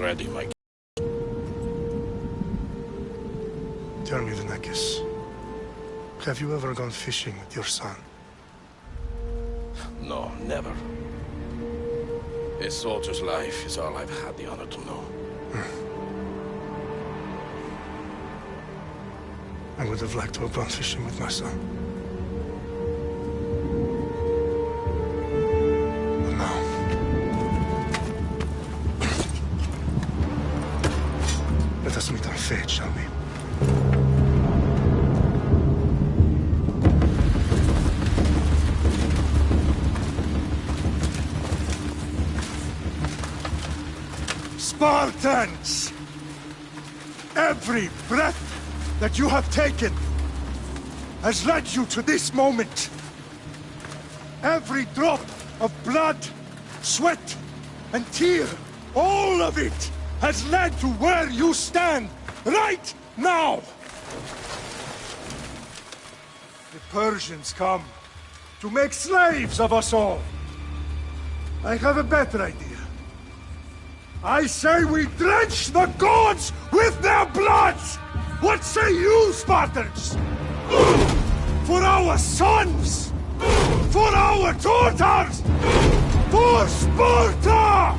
ready, my... Tell me, Venekis, have you ever gone fishing with your son? No, never. A soldier's life is all I've had the honor to know. I would have liked to have gone fishing with my son. But now... let us meet our fate, shall we? Spartans! Every breath that you have taken has led you to this moment. Every drop of blood, sweat, and tear, all of it has led to where you stand right now. The Persians come to make slaves of us all. I have a better idea. I say we drench the gods with their blood! What say you, Spartans? For our sons! For our daughters! For Sparta!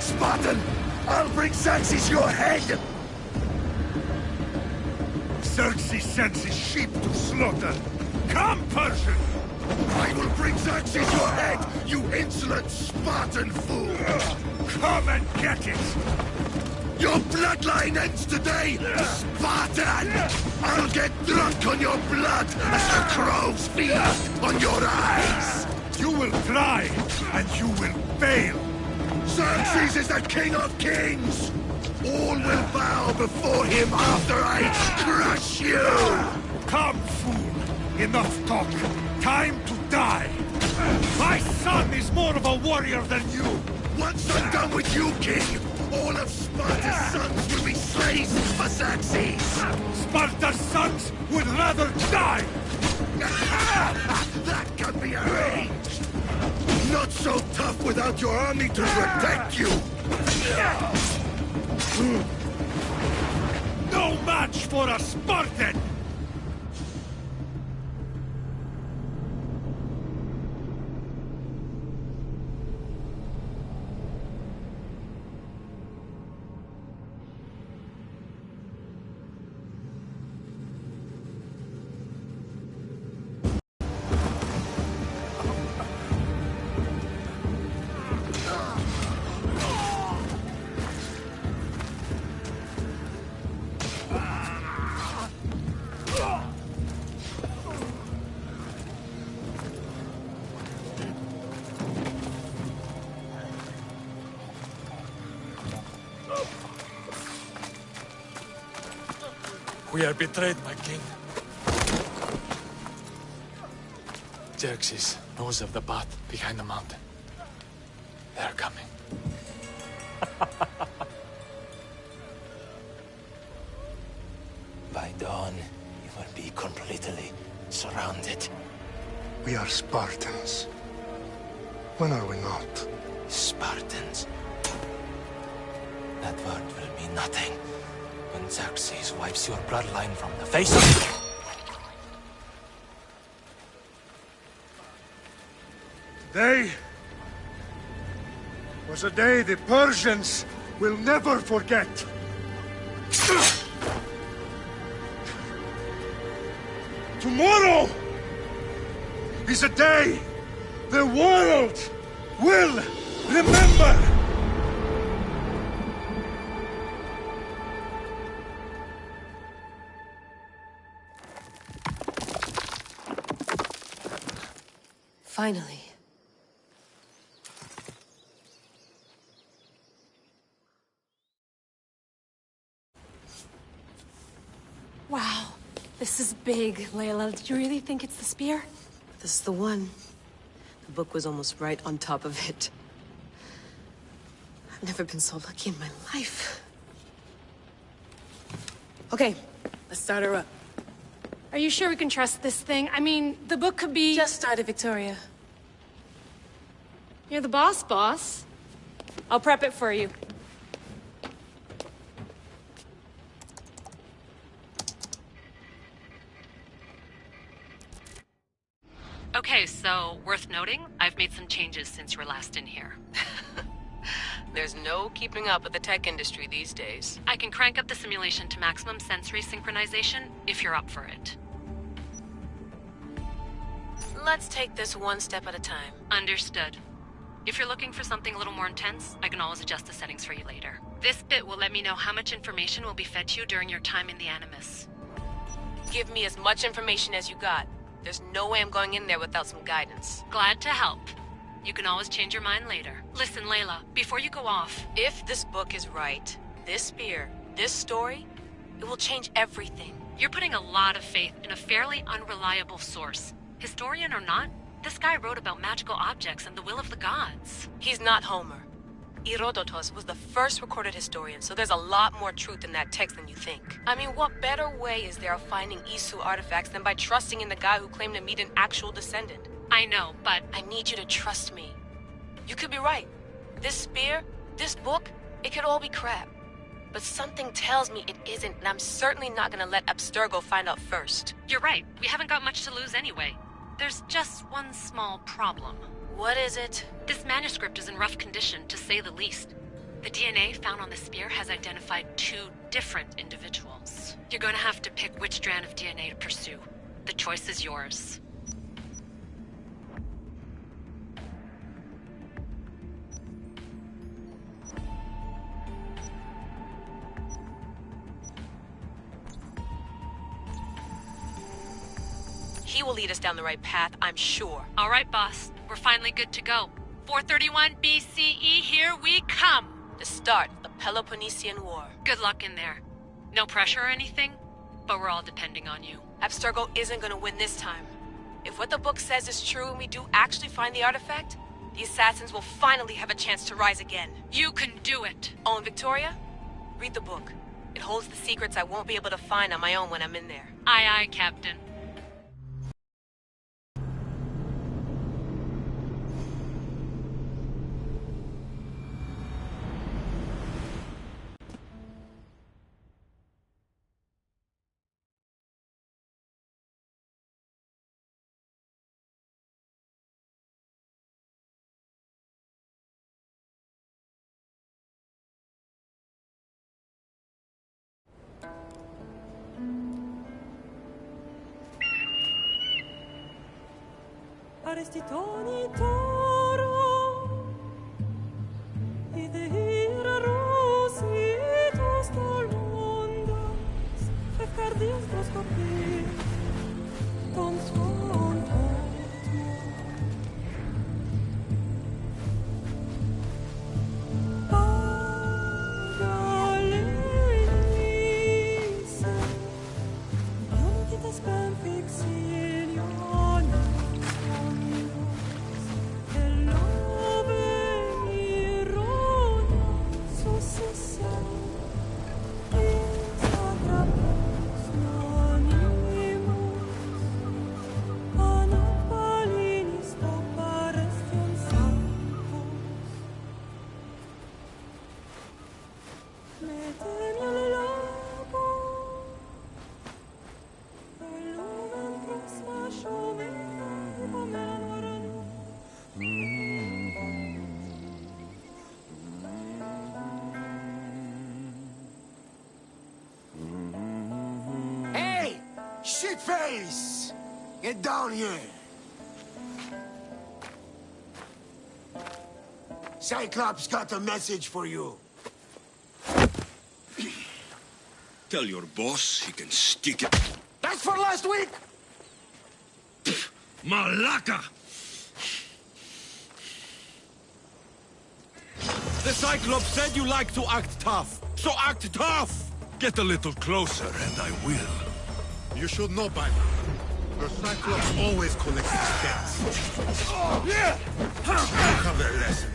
Spartan! I'll bring Xerxes your head! Xerxes sends his sheep to slaughter. Come, Persian! I will bring Xerxes your head, you insolent Spartan fool! Come and get it! Your bloodline ends today, Spartan! I'll get drunk on your blood as the crows feast on your eyes! You will try, and you will fail! Xerxes is the king of kings! All will bow before him after I crush you! Come, fool! Enough talk! Time to die! My son is more of a warrior than you! Once I'm done with you, king, all of Sparta's sons will be slaves for Xerxes! Sparta's sons would rather die! That can be arranged! Not so tough without your army to protect you! No match for a Spartan! We are betrayed, my king. Xerxes knows of the path behind the mountain. They are coming. By dawn, you will be completely surrounded. We are Spartans. When are we not? Spartans. That word will mean nothing when Xerxes wipes your bloodline from the face of... Today was a day the Persians will never forget. Tomorrow is a day the world will remember. Finally. Wow, this is big, Layla. Did you really think it's the spear? This is the one. The book was almost right on top of it. I've never been so lucky in my life. Okay, let's start her up. Are you sure we can trust this thing? I mean, the book could be... Just started, Victoria. You're the boss. I'll prep it for you. Okay, so, worth noting, I've made some changes since you were last in here. There's no keeping up with the tech industry these days. I can crank up the simulation to maximum sensory synchronization, if you're up for it. Let's take this one step at a time. Understood. If you're looking for something a little more intense, I can always adjust the settings for you later. This bit will let me know how much information will be fed to you during your time in the Animus. Give me as much information as you got. There's no way I'm going in there without some guidance. Glad to help. You can always change your mind later. Listen, Layla, before you go off... If this book is right, this spear, this story, it will change everything. You're putting a lot of faith in a fairly unreliable source. Historian or not, this guy wrote about magical objects and the will of the gods. He's not Homer. Herodotus was the first recorded historian, so there's a lot more truth in that text than you think. I mean, what better way is there of finding Isu artifacts than by trusting in the guy who claimed to meet an actual descendant? I know, but I need you to trust me. You could be right. This spear, this book, it could all be crap. But something tells me it isn't, and I'm certainly not gonna let Abstergo find out first. you're right. We haven't got much to lose anyway. There's just one small problem. What is it? This manuscript is in rough condition, to say the least. The DNA found on the spear has identified 2 different individuals. You're going to have to pick which strand of DNA to pursue. The choice is yours. He will lead us down the right path, I'm sure. All right, boss. We're finally good to go. 431 BCE, here we come! The start of the Peloponnesian War. Good luck in there. No pressure or anything, but we're all depending on you. Abstergo isn't gonna win this time. If what the book says is true and we do actually find the artifact, the assassins will finally have a chance to rise again. You can do it! Oh, and Victoria? Read the book. It holds the secrets I won't be able to find on my own when I'm in there. Aye, aye, Captain. Arrestitoni toro, idehira rositos tolmondas, fefcardias proscopir, ton scontot Pagalenise, ionitas ben fixiliona. Shitface! Get down here! Cyclops got a message for you. Tell your boss he can stick it. That's for last week! Malaka! The Cyclops said you like to act tough, so act tough! Get a little closer and I will. You should know by now. The Cyclops always collects his debts. You have a lesson.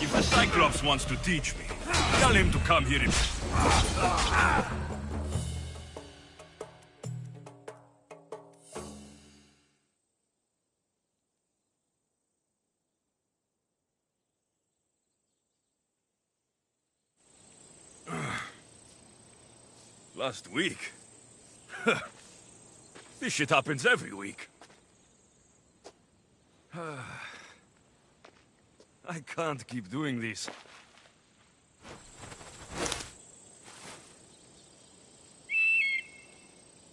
If the Cyclops wants to teach me, tell him to come here and... Last week? This shit happens every week. I can't keep doing this.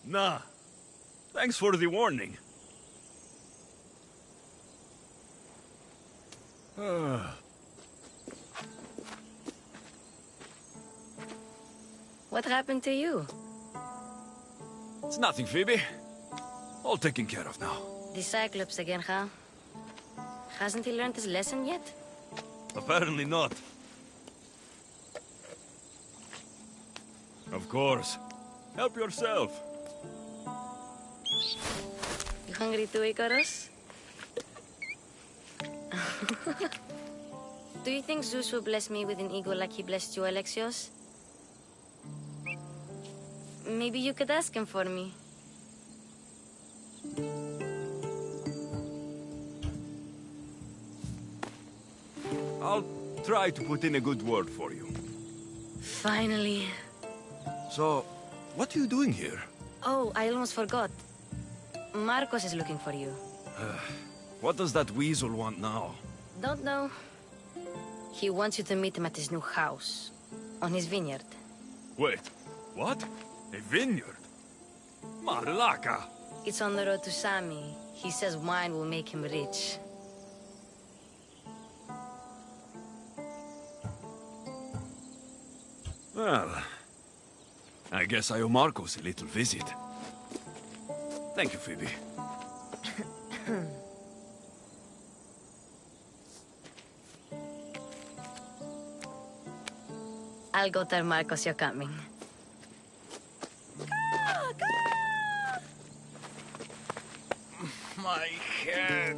Nah. Thanks for the warning. What happened to you? It's nothing, Phoebe. All taken care of now. The Cyclops again, huh? Hasn't he learned his lesson yet? Apparently not. Of course. Help yourself. You hungry too, Icarus? Do you think Zeus will bless me with an ego like he blessed you, Alexios? Maybe you could ask him for me. I'll try to put in a good word for you. Finally. So, what are you doing here? Oh, I almost forgot. Marcos is looking for you. What does that weasel want now? Don't know. He wants you to meet him at his new house. On his vineyard. Wait, what? A vineyard? Malaka! It's on the road to Sami. He says wine will make him rich. Well, I guess I owe Marcos a little visit. Thank you, Phoebe. I'll go tell Marcos you're coming. My head.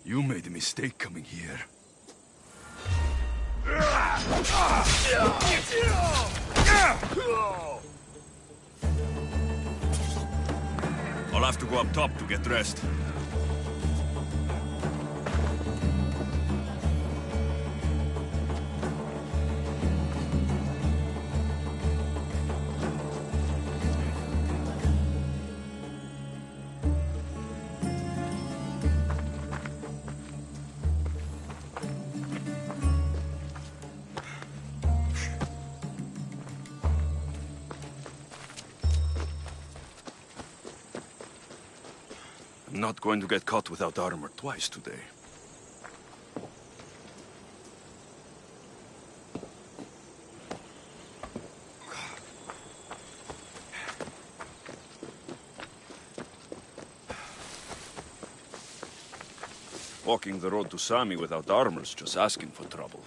You made a mistake coming here. I'll have to go up top to get dressed. I'm not going to get caught without armor twice today. Walking the road to Sami without armor's just asking for trouble.